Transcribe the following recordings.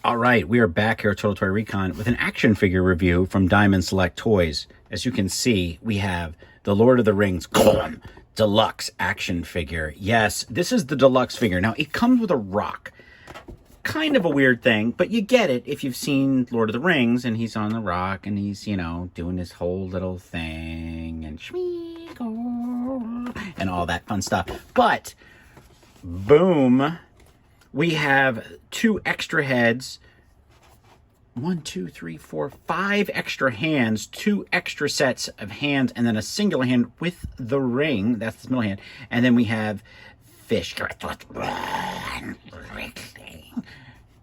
All right, we are back here at Total Toy Recon with an action figure review from Diamond Select Toys. As you can see, we have the Lord of the Rings Gollum Deluxe action figure. Yes, this is the deluxe figure. Now, it comes with a rock. Kind of a weird thing, but you get it if you've seen Lord of the Rings and he's on the rock and he's, you know, doing his whole little thing and and all that fun stuff. But, boom, we have 2 extra heads, 5 extra hands, 2 extra sets of hands, and then a singular hand with the ring. That's the middle hand. And then we have fish.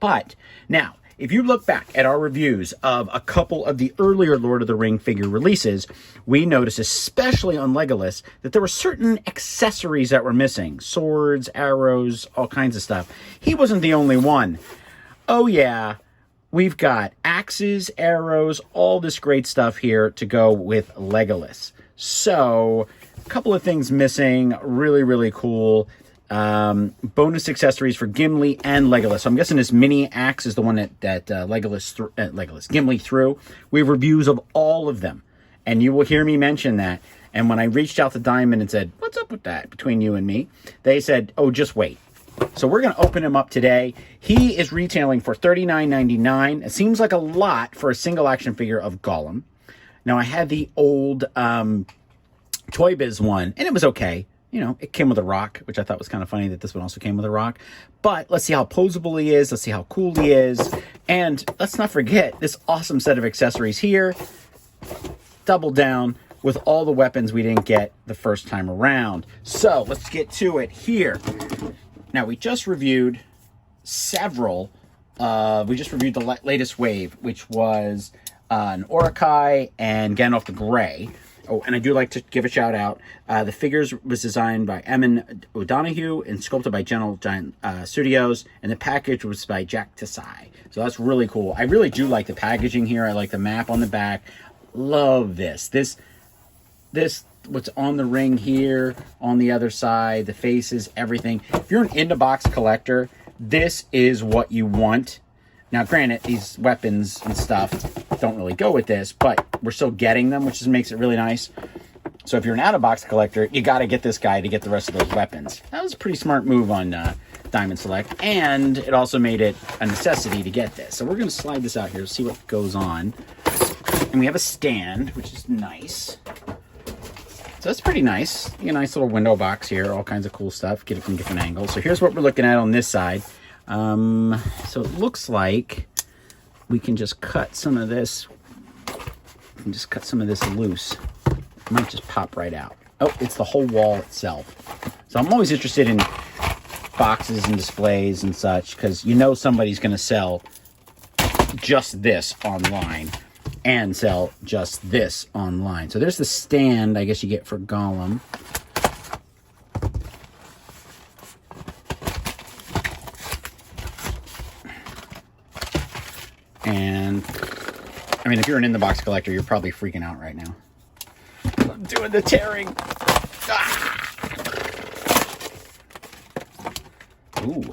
But now, if you look back at our reviews of a couple of the earlier Lord of the Ring figure releases, we noticed, especially on Legolas, that there were certain accessories that were missing. Swords, arrows, all kinds of stuff. He wasn't the only one. Oh yeah, we've got axes, arrows, all this great stuff here to go with Legolas. So, a couple of things missing. Really, really cool. Bonus accessories for Gimli and Legolas. So I'm guessing this mini axe is the one that Gimli threw. We have reviews of all of them, and you will hear me mention that. And when I reached out to Diamond and said, "What's up with that between you and me?" they said, "Oh, just wait." So we're going to open him up today. He is retailing for $39.99. It seems like a lot for a single action figure of Gollum. Now I had the old Toy Biz one, and it was okay. You know, it came with a rock, which I thought was kind of funny that this one also came with a rock. But let's see how posable he is. Let's see how cool he is. And let's not forget this awesome set of accessories here. Double down with all the weapons we didn't get the first time around. So let's get to it here. Now, we just reviewed several. We just reviewed the latest wave, which was an Uruk-hai and Gandalf the Grey. Oh, and I do like to give a shout out. The figures was designed by Emin O'Donoghue and sculpted by Gentle Giant Studios. And the package was by Jack Tasai. So that's really cool. I really do like the packaging here. I like the map on the back. Love this. This, what's on the ring here, on the other side, the faces, everything. If you're an in-the-box collector, this is what you want. Now, granted, these weapons and stuff don't really go with this, but we're still getting them, which just makes it really nice. So if you're an out-of-box collector, you got to get this guy to get the rest of those weapons. That was a pretty smart move on Diamond Select, and it also made it a necessity to get this. So we're going to slide this out here, see what goes on. And we have a stand, which is nice. So that's pretty nice. You get a nice little window box here, all kinds of cool stuff. Get it from different angles. So here's what we're looking at on this side. So it looks like we can just cut some of this. We can just cut some of this loose. It might just pop right out. Oh, it's the whole wall itself. So I'm always interested in boxes and displays and such, because you know somebody's going to sell just this online and sell just this online. So there's the stand, I guess you get for Gollum. And, I mean, if you're an in-the-box collector, you're probably freaking out right now. I'm doing the tearing. Ah! Ooh,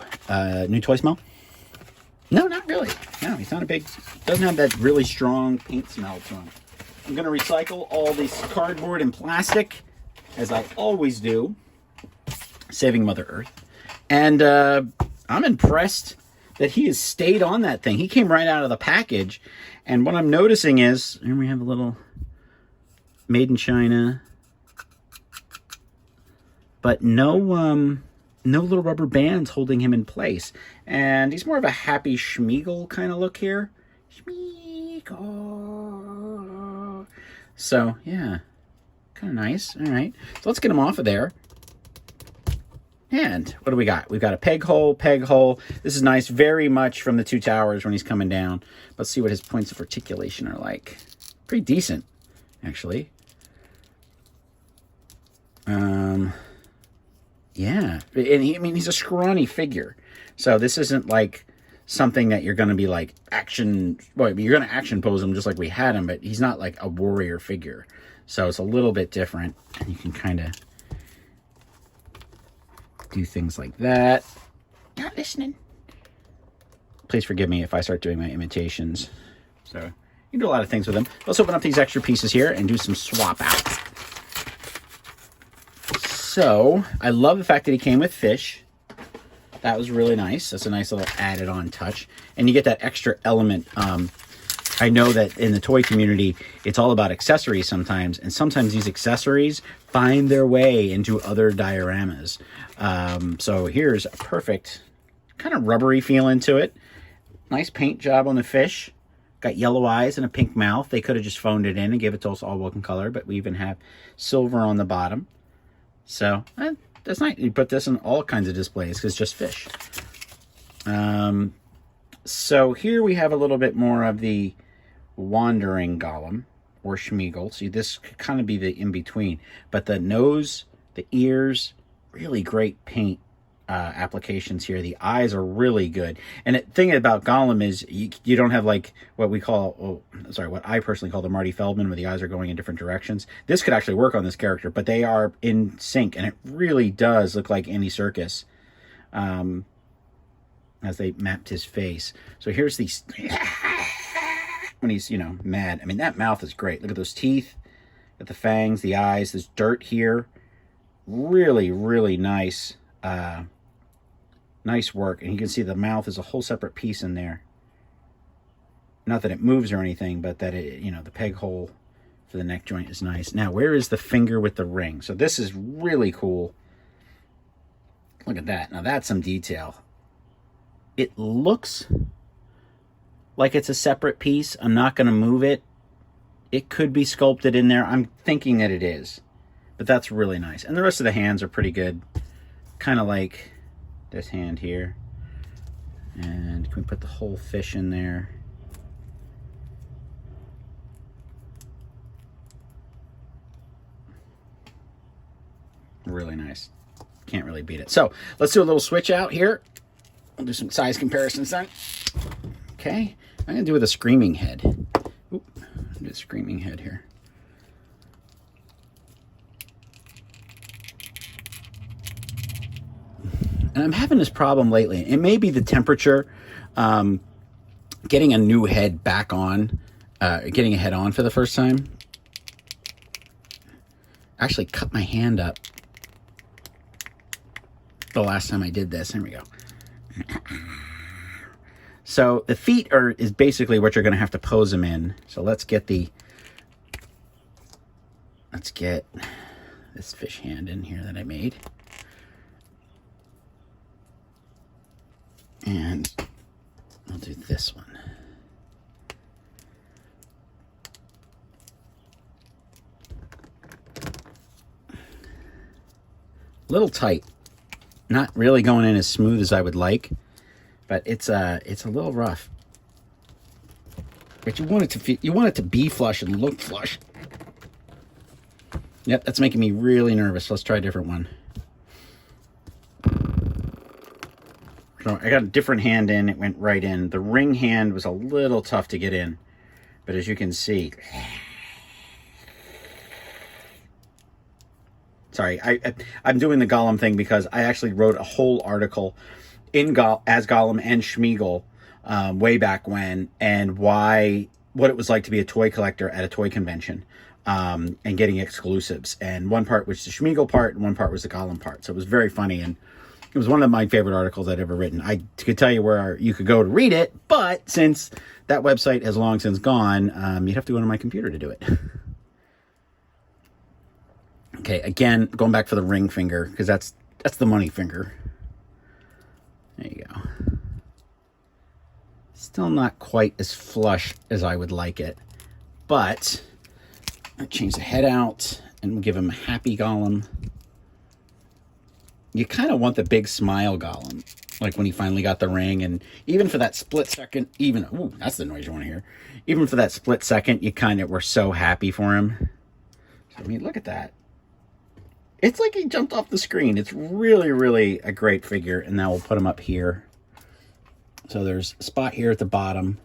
new toy smell? No, not really. No, he's not a big, doesn't have that really strong paint smell to him. I'm going to recycle all this cardboard and plastic, as I always do, saving Mother Earth. And I'm impressed that he has stayed on that thing. He came right out of the package. And what I'm noticing is, here we have a little made in China, but no little rubber bands holding him in place. And he's more of a Happy Schmeagol kind of look here. Schmeagol. So, yeah, kind of nice. All right, so let's get him off of there. And what do we got? We've got a peg hole. This is nice, very much from the Two Towers when he's coming down. Let's see what his points of articulation are like. Pretty decent, actually. Yeah, and he's a scrawny figure. So this isn't like something that you're going to be like action, well, you're going to action pose him just like we had him, but he's not like a warrior figure. So it's a little bit different, and you can kind of do things like that. Not listening. please forgive me if I start doing my imitations. So you can do a lot of things with them. Let's open up these extra pieces here and do some swap outs. So I love the fact that he came with fish. That was really nice. That's a nice little added on touch. And you get that extra element. I know that in the toy community, it's all about accessories sometimes. And sometimes these accessories find their way into other dioramas. So here's a perfect kind of rubbery feeling to it. Nice paint job on the fish. Got yellow eyes and a pink mouth. They could have just phoned it in and gave it to us all one color. But we even have silver on the bottom. So that's nice. You put this in all kinds of displays because it's just fish. So here we have a little bit more of the wandering Gollum or Schmeagol. See, this could kind of be the in-between. But the nose, the ears, really great paint applications here. The eyes are really good. And the thing about Gollum is you don't have like what we call, what I personally call the Marty Feldman, where the eyes are going in different directions. This could actually work on this character, but they are in sync, and it really does look like Andy Serkis as they mapped his face. So here's these when he's, mad. I mean, that mouth is great. Look at those teeth, at the fangs, the eyes, there's dirt here. Really, really nice. Nice work. And you can see the mouth is a whole separate piece in there. Not that it moves or anything, but that it, the peg hole for the neck joint is nice. Now, where is the finger with the ring? So this is really cool. Look at that. Now that's some detail. It looks like it's a separate piece. I'm not going to move it. It could be sculpted in there. I'm thinking that it is. But that's really nice. And the rest of the hands are pretty good. Kind of like this hand here. And can we put the whole fish in there? Really nice. Can't really beat it. So let's do a little switch out here. We'll do some size comparisons then. Okay. I'm going to do with a screaming head. Oop, I'll do a screaming head here. And I'm having this problem lately. It may be the temperature. Getting a new head back on. Getting a head on for the first time. Actually cut my hand up the last time I did this. There we go. So the feet is basically what you're going to have to pose them in. So let's get this fish hand in here that I made. And I'll do this one. A little tight. Not really going in as smooth as I would like, but it's a little rough. But you want it to be flush and look flush. Yep, that's making me really nervous. Let's try a different one. So I got a different hand in. It went right in. The ring hand was a little tough to get in, but as you can see, sorry, I'm doing the Gollum thing because I actually wrote a whole article as Gollum and Schmeagol way back when, and what it was like to be a toy collector at a toy convention and getting exclusives. And one part was the Schmeagol part, and one part was the Gollum part. So it was very funny, and it was one of my favorite articles I'd ever written. I could tell you where you could go to read it, but since that website has long since gone, you'd have to go to my computer to do it. Okay, again, going back for the ring finger, because that's the money finger. There you go. Still not quite as flush as I would like it, but I'll change the head out and we'll give him a happy Gollum. You kind of want the big smile Gollum, like when he finally got the ring, and even for that split second, ooh, that's the noise you want to hear. Even for that split second, you kind of were so happy for him. I mean, look at that. It's like he jumped off the screen. It's really, really a great figure. And now we'll put him up here. So there's a spot here at the bottom,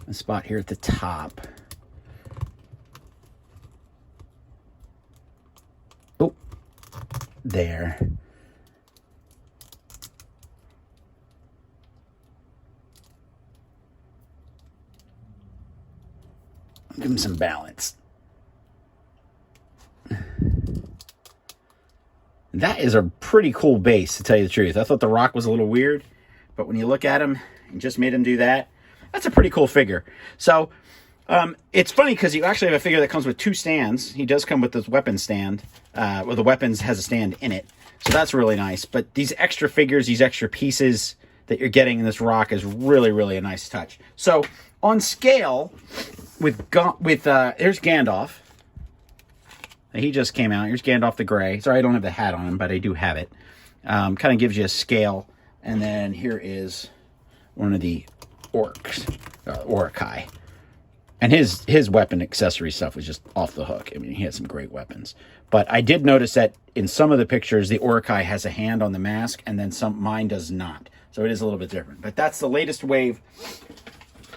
a spot here at the top. Oh, there. Give him some balance. That is a pretty cool base, to tell you the truth. I thought the rock was a little weird, but when you look at him and just made him do that, that's a pretty cool figure. So it's funny because you actually have a figure that comes with 2 stands. He does come with this weapon stand. Well, the weapons has a stand in it. So that's really nice. But these extra figures, these extra pieces that you're getting in this rock is really, really a nice touch. So on scale, here's Gandalf. He just came out. Here's Gandalf the Grey. Sorry, I don't have the hat on him, but I do have it. Kind of gives you a scale. And then here is one of the orcs, Uruk-hai. And his weapon accessory stuff was just off the hook. I mean, he had some great weapons. But I did notice that in some of the pictures, the Uruk-hai has a hand on the mask, and then mine does not. So it is a little bit different. But that's the latest wave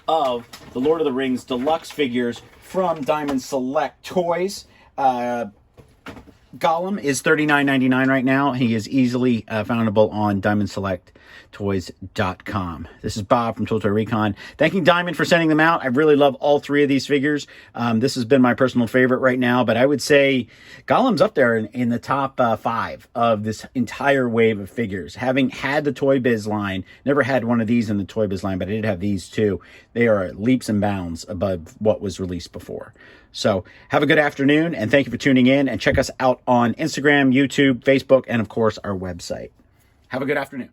of the Lord of the Rings deluxe figures from Diamond Select Toys. Gollum is $39.99 right now. He is easily foundable on DiamondSelectToys.com. This is Bob from Toy Recon. Thanking Diamond for sending them out. I really love all 3 of these figures. This has been my personal favorite right now, but I would say Gollum's up there in the top 5 of this entire wave of figures. Having had the Toy Biz line, never had one of these in the Toy Biz line, but I did have these too. They are leaps and bounds above what was released before. So have a good afternoon, and thank you for tuning in, and check us out on Instagram, YouTube, Facebook, and of course our website. Have a good afternoon.